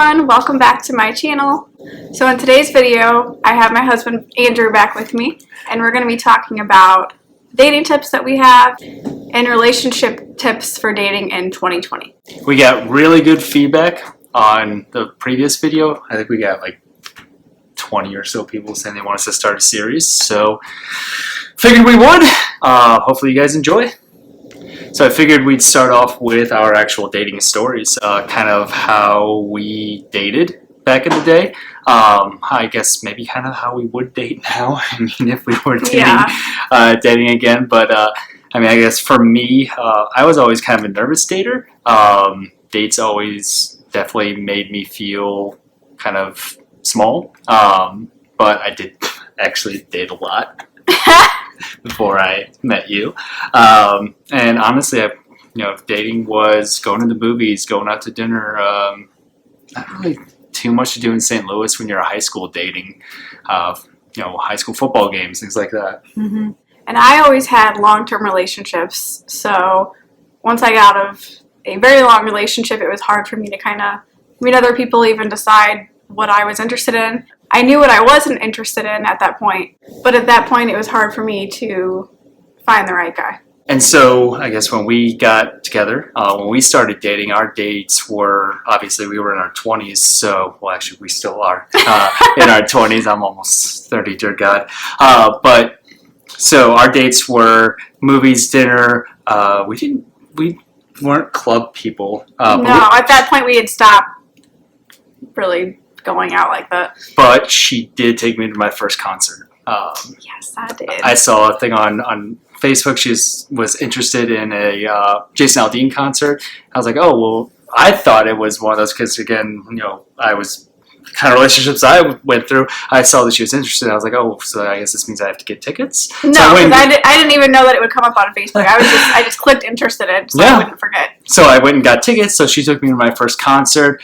everyone, welcome back to my channel. So in today's video, I have my husband Andrew back with me, and we're going to be talking about dating tips that we have and relationship tips for dating in 2020. We got really good feedback on the previous video. I think we got like 20 or so people saying they want us to start a series, so figured we would. Hopefully you guys enjoy. So I figured we'd start off with our actual dating stories, kind of how we dated back in the day. I guess maybe kind of how we would date now. I mean, if we were dating again. But I mean, I guess for me, I was always kind of a nervous dater. Dates always definitely made me feel kind of small. But I did actually date a lot before I met you. And honestly, dating was going to the movies, going out to dinner. Not really too much to do in St. Louis when you're a high school dating. High school football games, things like that. Mm-hmm. And I always had long-term relationships. So once I got out of a very long relationship, it was hard for me to kind of meet other people, even decide what I was interested in. I knew what I wasn't interested in at that point, but at that point it was hard for me to find the right guy. And so I guess when we got together, when we started dating, our dates were, obviously we were in our 20s, so, well actually we still are in our 20s. I'm almost 30, dear God. But so our dates were movies, dinner. We weren't club people. No, at that point we had stopped really going out like that. But she did take me to my first concert. Yes, I did. I saw a thing on Facebook. She was interested in a Jason Aldean concert. I was like, oh, well, I thought it was one of those because, again, I was kind of relationships I went through. I saw that she was interested. I was like, oh, so I guess this means I have to get tickets? No, because I didn't even know that it would come up on Facebook. I just clicked interested in so I wouldn't forget. So I went and got tickets. So she took me to my first concert.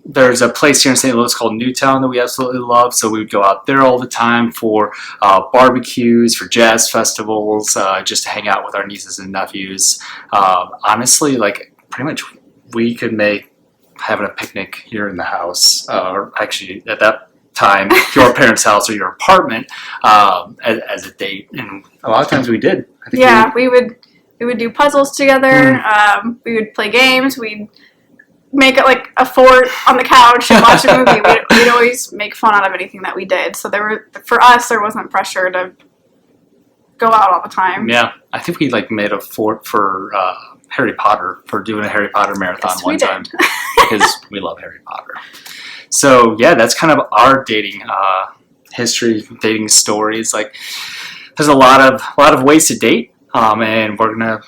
There's a place here in St. Louis called Newtown that we absolutely love. So we would go out there all the time for barbecues, for jazz festivals, just to hang out with our nieces and nephews. Honestly, like pretty much we could make having a picnic here in the house, or actually at that time, your parents' house or your apartment, as a date. And a lot of times we did. We would do puzzles together. We would play games. We'd make it like a fort on the couch and watch a movie. We'd always make fun out of anything that we did. So for us, there wasn't pressure to go out all the time. Yeah, I think we made a fort for Harry Potter, for doing a Harry Potter marathon one time because we love Harry Potter. So yeah, that's kind of our dating history, dating stories. Like, there's a lot of ways to date, and we're gonna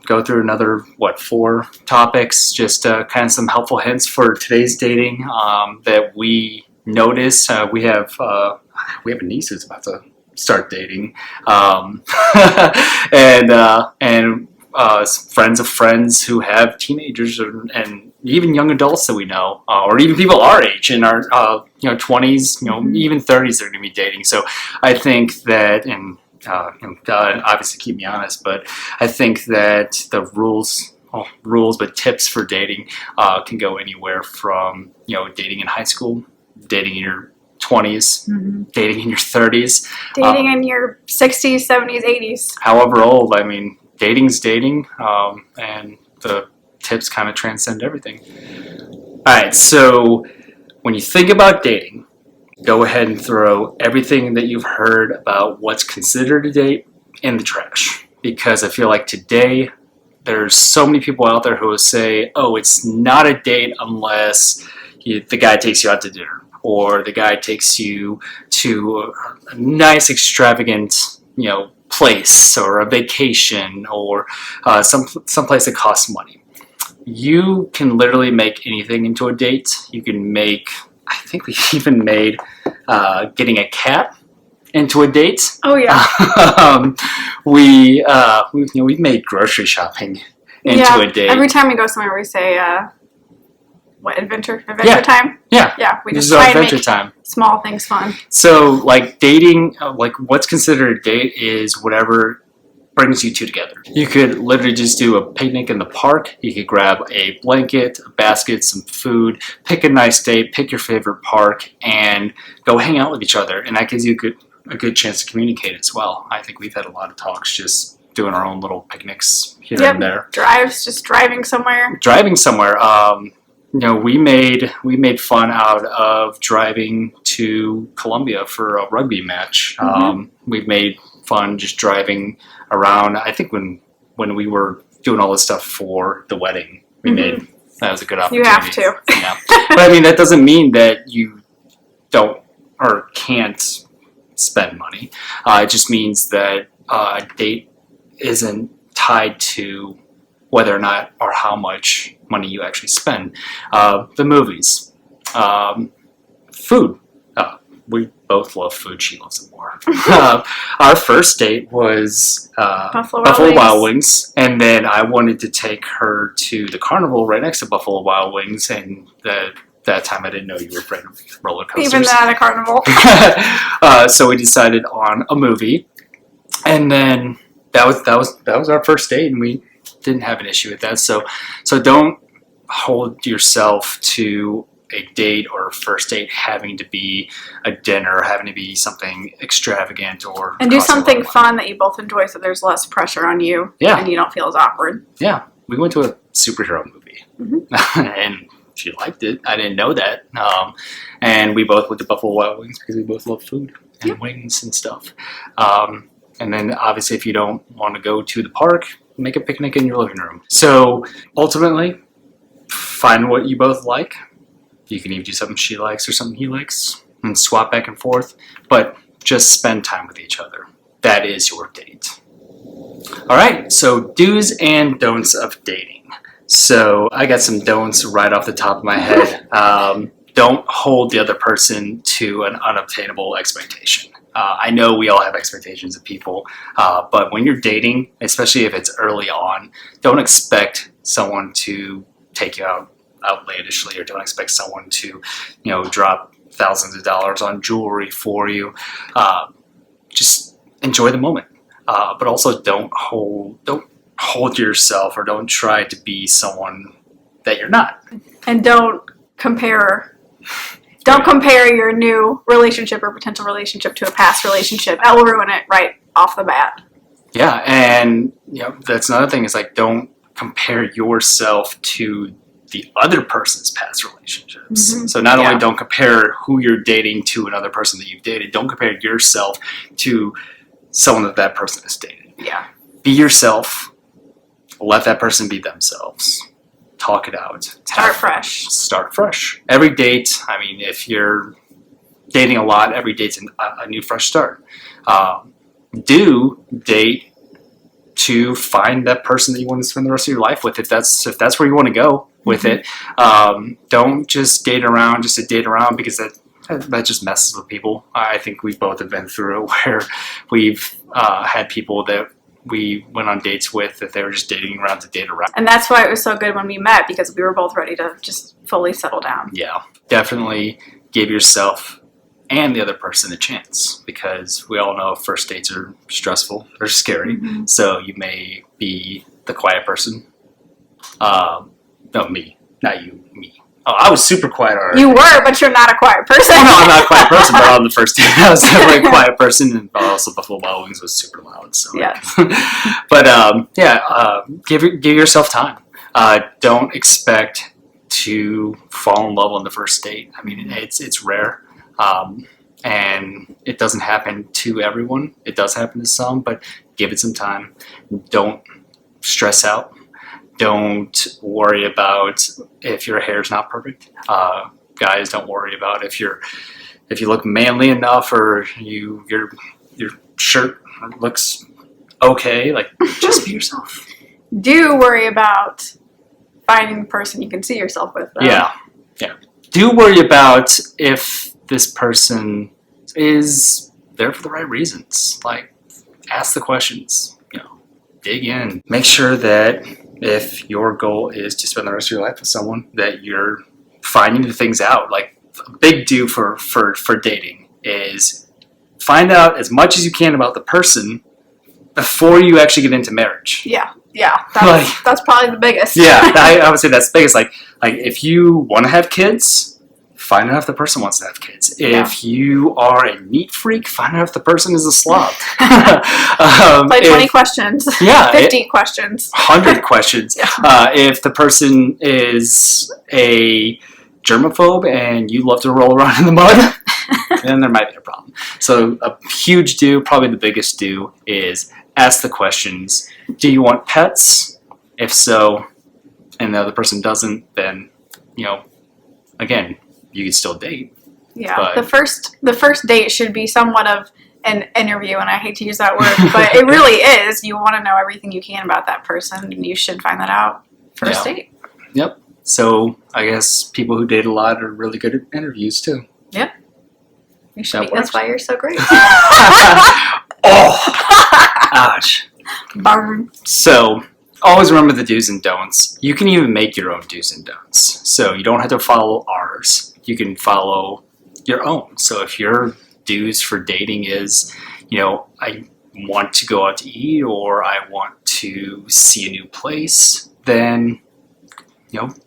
go through another 4 topics, just kind of some helpful hints for today's dating that we noticed. We have a niece who's about to start dating, and friends of friends who have teenagers and even young adults that we know, or even people our age in our 20s, even 30s, they're going to be dating. So I think that, and God, obviously keep me honest, but I think that the rules, but tips for dating can go anywhere from dating in high school, dating in your 20s, dating in your 30s, dating in your 60s, 70s, 80s. However old, I mean, dating's dating, and the tips kind of transcend everything. All right, so when you think about dating, go ahead and throw everything that you've heard about what's considered a date in the trash, because I feel like today there's so many people out there who will say, oh, it's not a date unless the guy takes you out to dinner, or the guy takes you to a nice, extravagant, place, or a vacation, or some place that costs money. You can literally make anything into a date. You can make, I think we even made getting a cat into a date. Oh yeah. We've made grocery shopping into a date. Every time we go somewhere, we say, adventure time? Yeah. We just try and make small things fun. So, dating, what's considered a date is whatever brings you two together. You could literally just do a picnic in the park. You could grab a blanket, a basket, some food, pick a nice date, pick your favorite park, and go hang out with each other. And that gives you a good chance to communicate as well. I think we've had a lot of talks just doing our own little picnics here and there. Just driving somewhere. We made fun out of driving to Colombia for a rugby match. We've made fun just driving around. I think when we were doing all this stuff for the wedding, that was a good opportunity. You have to. Yeah. But I mean, that doesn't mean that you don't or can't spend money. It just means that a date isn't tied to whether or not or how much money you actually spend. The movies, food. We both love food. She loves it more. Our first date was Buffalo Wild Wings, and then I wanted to take her to the carnival right next to Buffalo Wild Wings, and that time I didn't know you were afraid of roller coasters. Even at a carnival. So we decided on a movie, and then that was our first date, and we didn't have an issue with that. So don't hold yourself to a date or a first date having to be a dinner, having to be something extravagant, and do something fun that you both enjoy, so there's less pressure on you, and you don't feel as awkward. Yeah, we went to a superhero movie, and she liked it. I didn't know that, and we both went to Buffalo Wild Wings because we both love food and wings and stuff. And then obviously, if you don't want to go to the park, make a picnic in your living room. So ultimately, find what you both like. You can even do something she likes or something he likes and swap back and forth, but just spend time with each other. That is your date. All right, so do's and don'ts of dating. So I got some don'ts right off the top of my head. Don't hold the other person to an unobtainable expectation. I know we all have expectations of people, but when you're dating, especially if it's early on, don't expect someone to take you out outlandishly, or don't expect someone to, drop thousands of dollars on jewelry for you. Just enjoy the moment, but also don't hold yourself, or don't try to be someone that you're not. And don't compare your new relationship or potential relationship to a past relationship. That will ruin it right off the bat. Yeah, and that's another thing, is like, don't compare yourself to the other person's past relationships. So not only don't compare who you're dating to another person that you've dated, don't compare yourself to someone that person has dated. Yeah. Be yourself. Let that person be themselves. Talk it out. Start fresh. Every date, I mean, if you're dating a lot, every date's a new fresh start. Do date to find that person that you want to spend the rest of your life with, if that's where you want to go with it. Don't just date around just to date around, because that just messes with people. I think we both have been through it, where we've had people that we went on dates with that they were just dating around to date around. And that's why it was so good when we met, because we were both ready to just fully settle down. Yeah, definitely give yourself and the other person a chance, because we all know first dates are stressful, they're scary. So you may be the quiet person. No, me, not you, me. Oh, I was super quiet already. You were, but you're not a quiet person. Oh, no, I'm not a quiet person, but on the first date, I was definitely a quiet person, and also Buffalo Wild Wings was super loud. So, yes. But give yourself time. Don't expect to fall in love on the first date. I mean, it's rare, and it doesn't happen to everyone. It does happen to some, but give it some time. Don't stress out. Don't worry about if your hair's not perfect. Guys, don't worry about if you look manly enough, or your shirt looks okay. Like, just be yourself. Do worry about finding the person you can see yourself with, though. Yeah. Do worry about if this person is there for the right reasons. Like, ask the questions. Dig in. Make sure that if your goal is to spend the rest of your life with someone, that you're finding the things out. Like, a big do for dating is find out as much as you can about the person before you actually get into marriage. Yeah. Like- That's probably the biggest. Yeah, I would say that's the biggest. Like if you want to have kids, find out if the person wants to have kids. Yeah. If you are a neat freak, find out if the person is a slob. Play 20 questions. Yeah, 50 questions. 100 questions. Yeah. If the person is a germaphobe and you love to roll around in the mud, then there might be a problem. So a huge do, probably the biggest do, is ask the questions. Do you want pets? If so, and the other person doesn't, then, again, you can still date. Yeah. But- The first date should be somewhat of an interview, and I hate to use that word, but it really is. You want to know everything you can about that person, and you should find that out first date. Yep. So I guess people who date a lot are really good at interviews too. Yep. You should That be, that's works. why you're so great. Oh, ouch. Burn. So always remember the do's and don'ts. You can even make your own do's and don'ts. So you don't have to follow ours. You can follow your own. So if your do's for dating is, I want to go out to eat or I want to see a new place, then,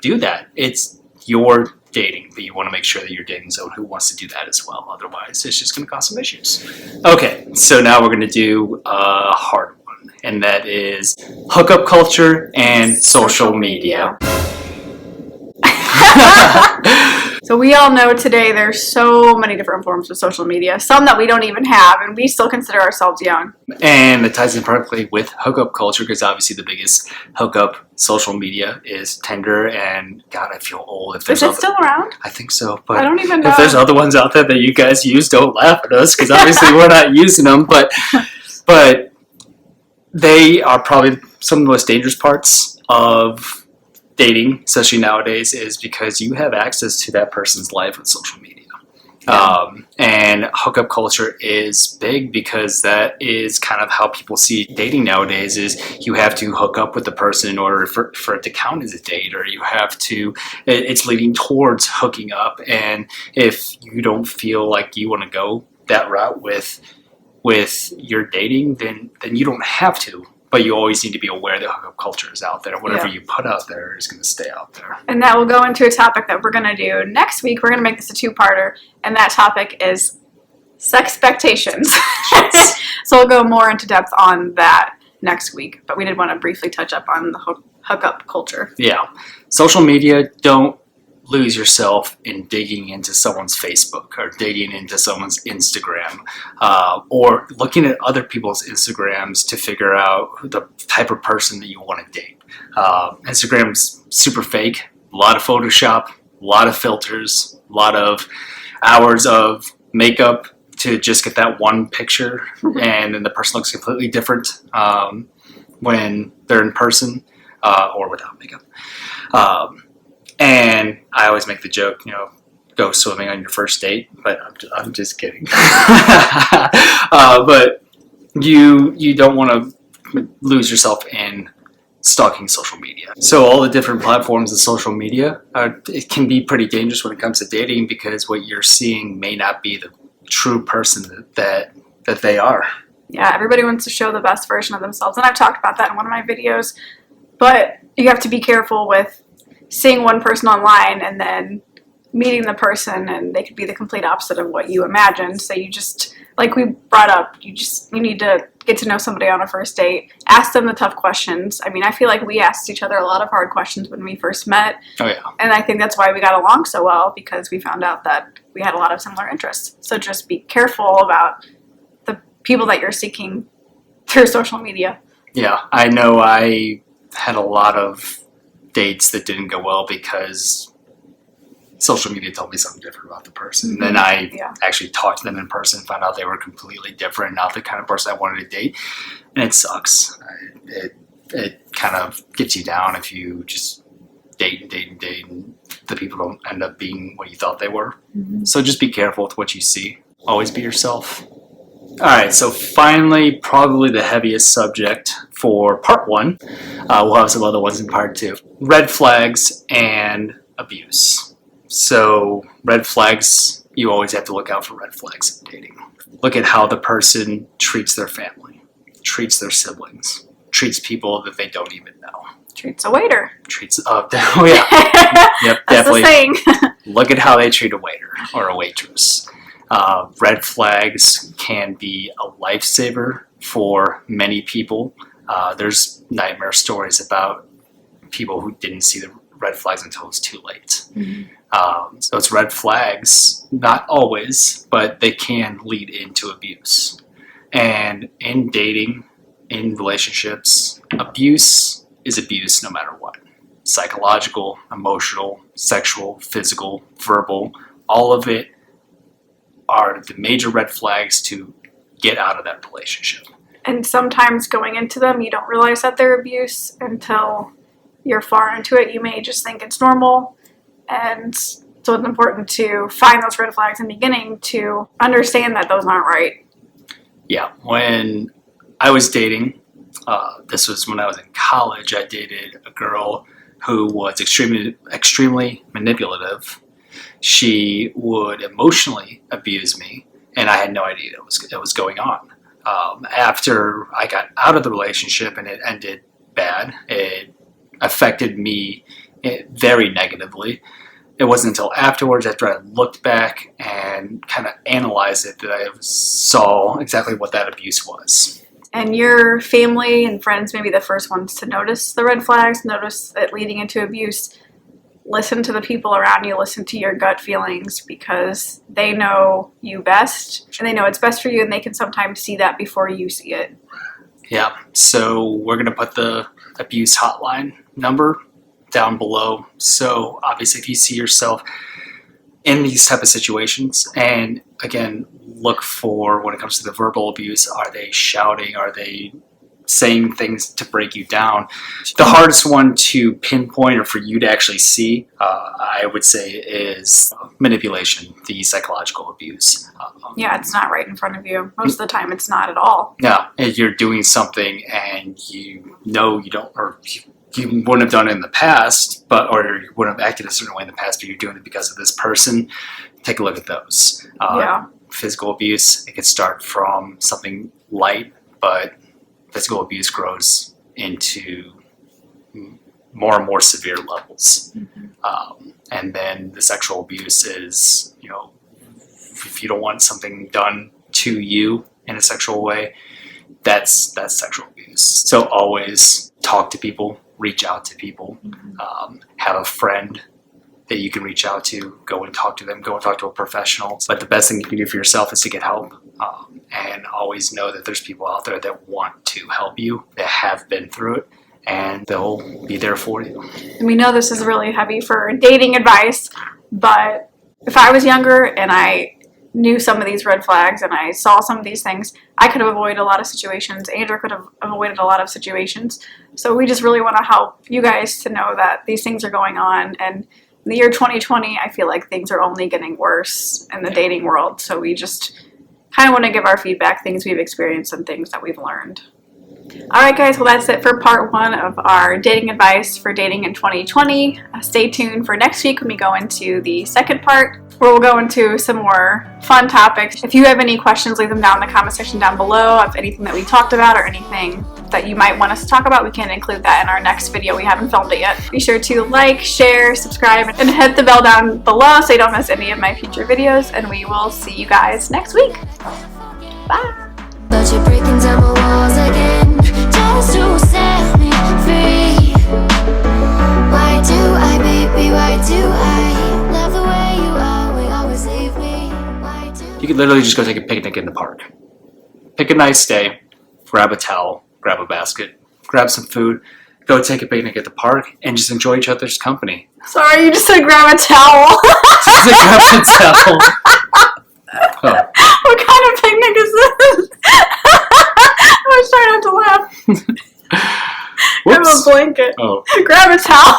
do that. It's your dating, but you want to make sure that you're dating someone who wants to do that as well. Otherwise, it's just going to cause some issues. Okay, so now we're going to do a hard one, and that is hookup culture and social media. So we all know today there's so many different forms of social media, some that we don't even have, and we still consider ourselves young. And it ties in perfectly with hookup culture because obviously the biggest hookup social media is Tinder. And God, I feel old. If there's Is it still around? I think so, but I don't even know. if there's other ones out there that you guys use, don't laugh at us because obviously we're not using them. But they are probably some of the most dangerous parts of dating, especially nowadays, is because you have access to that person's life with social media. Yeah. And hookup culture is big because that is kind of how people see dating nowadays is you have to hook up with the person in order for it to count as a date, or you have to, it's leading towards hooking up. And if you don't feel like you want to go that route with your dating, then you don't have to. But you always need to be aware that hookup culture is out there. Whatever you put out there is going to stay out there. And that will go into a topic that we're going to do next week. We're going to make this a two-parter, and that topic is sexpectations. So we'll go more into depth on that next week. But we did want to briefly touch up on the hookup culture. Yeah. Social media, don't lose yourself in digging into someone's Facebook or digging into someone's Instagram or looking at other people's Instagrams to figure out the type of person that you want to date. Instagram's super fake, a lot of Photoshop, a lot of filters, a lot of hours of makeup to just get that one picture, and then the person looks completely different when they're in person or without makeup. And I always make the joke, go swimming on your first date, but I'm just kidding. But you don't want to lose yourself in stalking social media. So all the different platforms of social media, it can be pretty dangerous when it comes to dating because what you're seeing may not be the true person that they are. Yeah, everybody wants to show the best version of themselves, and I've talked about that in one of my videos. But you have to be careful with seeing one person online and then meeting the person, and they could be the complete opposite of what you imagined. So you just, like we brought up, you need to get to know somebody on a first date. Ask them the tough questions. I mean, I feel like we asked each other a lot of hard questions when we first met. Oh yeah. And I think that's why we got along so well, because we found out that we had a lot of similar interests. So just be careful about the people that you're seeking through social media. Yeah, I know I had a lot of dates that didn't go well because social media told me something different about the person. Mm-hmm. Then I Yeah. actually talked to them in person, found out they were completely different, not the kind of person I wanted to date, and it sucks. It kind of gets you down if you just date, and the people don't end up being what you thought they were. Mm-hmm. So just be careful with what you see. Always be yourself. All right, so finally, probably the heaviest subject for part one. We'll have some other ones in part two. Red flags and abuse. So red flags, you always have to look out for red flags in dating. Look at how the person treats their family. treats their siblings, treats people that they don't even know. Treats a waiter. Treats, oh yeah. Yep, That's definitely. the saying. Look at how they treat a waiter or a waitress. Red flags can be a lifesaver for many people. There's nightmare stories about people who didn't see the red flags until it was too late. Mm-hmm. So it's red flags, not always, but they can lead into abuse. And in dating, in relationships, abuse is abuse no matter what. Psychological, emotional, sexual, physical, verbal, all of it are the major red flags to get out of that relationship. And sometimes going into them, you don't realize that they're abuse until you're far into it. You may just think it's normal. And so it's important to find those red flags in the beginning to understand that those aren't right. Yeah, when I was dating, this was when I was in college, I dated a girl who was extremely manipulative. She would emotionally abuse me, and I had no idea it was going on. After I got out of the relationship and it ended bad, it affected me very negatively. It wasn't until afterwards, after I looked back and kind of analyzed it, that I saw exactly what that abuse was. And your family and friends may be the first ones to notice the red flags, notice it leading into abuse. Listen to the people around you, listen to your gut feelings, because they know you best and they know it's best for you, and they can sometimes see that before you see it. Yeah, so we're going to put the abuse hotline number down below. So obviously if you see yourself in these type of situations, and again, look for, when it comes to the verbal abuse, are they shouting, are they saying things to break you down? The hardest one to pinpoint or for you to actually see, I would say, is manipulation, the psychological abuse. Yeah, it's not right in front of you. Most of the time it's not at all. Yeah, if you're doing something and you know you don't, or you wouldn't have done it in the past, or you wouldn't have acted a certain way in the past, but you're doing it because of this person, take a look at those. Yeah. Physical abuse, it could start from something light, but physical abuse grows into more and more severe levels. Mm-hmm. And then the sexual abuse is, if you don't want something done to you in a sexual way, that's sexual abuse. So always talk to people, reach out to people, have a friend that you can reach out to, go and talk to them, go and talk to a professional. But the best thing you can do for yourself is to get help, and always know that there's people out there that want to help you, that have been through it, and they'll be there for you. And we know this is really heavy for dating advice, but if I was younger and I knew some of these red flags and I saw some of these things, I could have avoided a lot of situations. Andrew could have avoided a lot of situations. So we just really want to help you guys to know that these things are going on. And in the year 2020, I feel like things are only getting worse in the dating world. So we just kind of want to give our feedback, things we've experienced and things that we've learned. All right, guys, well, that's it for part 1 of our dating advice for dating in 2020. Stay tuned for next week when we go into the second part, where we'll go into some more fun topics. If you have any questions, leave them down in the comment section down below of anything that we talked about or anything that you might want us to talk about. We can include that in our next video. We haven't filmed it yet. Be sure to like, share, subscribe, and hit the bell down below so you don't miss any of my future videos, and we will see you guys next week. Bye! But you're breaking down my walls again, just to set me free. Why do I, baby, why do I love the way you are, we always leave me? Why do You could literally just go take a picnic in the park. Pick a nice day, grab a towel, grab a basket, grab some food, go take a picnic at the park, and just enjoy each other's company. Sorry, you just said grab a towel. Just grab a towel. Oh. What kind of picnic is this? I was trying not to laugh. Grab a Whoops. blanket. Oh. Grab a towel.